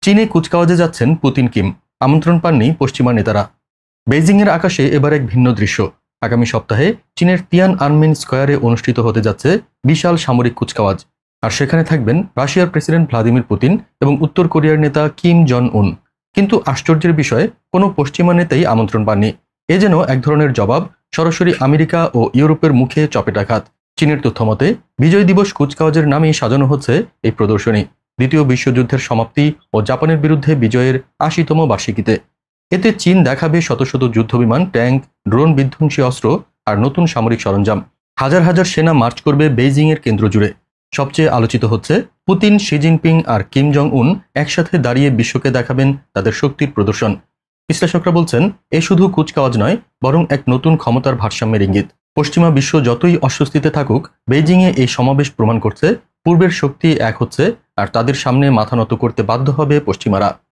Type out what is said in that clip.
চীনে কুচকাওয়াজে যাচ্ছেন Putin Kim, আমন্ত্রণ পাননি পশ্চিমা নেতারা। বেইজিংয়ের আকাশে এবার এক ভিন্ন দৃশ্য। আগামী সপ্তাহে চীনের তিয়ান আনমেন স্কয়ারে অনুষ্ঠিত হতে যাচ্ছে বিশাল সামরিক কুচকাওয়াজ। আর সেখানে থাকবেন রাশিয়ার প্রেসিডেন্ট ভ্লাদিমির পুতিন এবং উত্তর কোরিয়ার নেতা কিম জন উন। কিন্তু আশ্চর্যের বিষয়ে কোনো পশ্চিমা নেতাই আমন্ত্রণ পাননি। এ যেন এক ধরনের জবাব সরাসরি আমেরিকা ও ইউরোপের মুখে চপেটাঘাত। চীনের তথ্যমতে বিজয় দিবস কুচকাওয়াজের নামেই সাজানো হচ্ছে এই প্রদর্শনী, দ্বিতীয় বিশ্বযুদ্ধের সমাপ্তি ও জাপানের বিরুদ্ধে বিজয়ের ৮০তম বার্ষিকীতে। এতে চীন দেখাবে শত শত যুদ্ধবিমান, ট্যাঙ্ক, ড্রোন বিধ্বংসী অস্ত্র আর নতুন সামরিক সরঞ্জাম। হাজার হাজার সেনা মার্চ করবে বেইজিংয়ের কেন্দ্র জুড়ে। সবচেয়ে আলোচিত হচ্ছে পুতিন, শি জিনপিং আর কিম জং উন একসাথে দাঁড়িয়ে বিশ্বকে দেখাবেন তাদের শক্তির প্রদর্শন। বিশ্লেষকরা বলছেন, এ শুধু কুচকাওয়াজ নয়, বরং এক নতুন ক্ষমতার ভারসাম্যের ইঙ্গিত। পশ্চিমা বিশ্ব যতই অস্বস্তিতে থাকুক, বেইজিংয়ে এই সমাবেশ প্রমাণ করছে পূর্বের শক্তি এক হচ্ছে, আর তাদের সামনে মাথা নত করতে বাধ্য হবে পশ্চিমারা।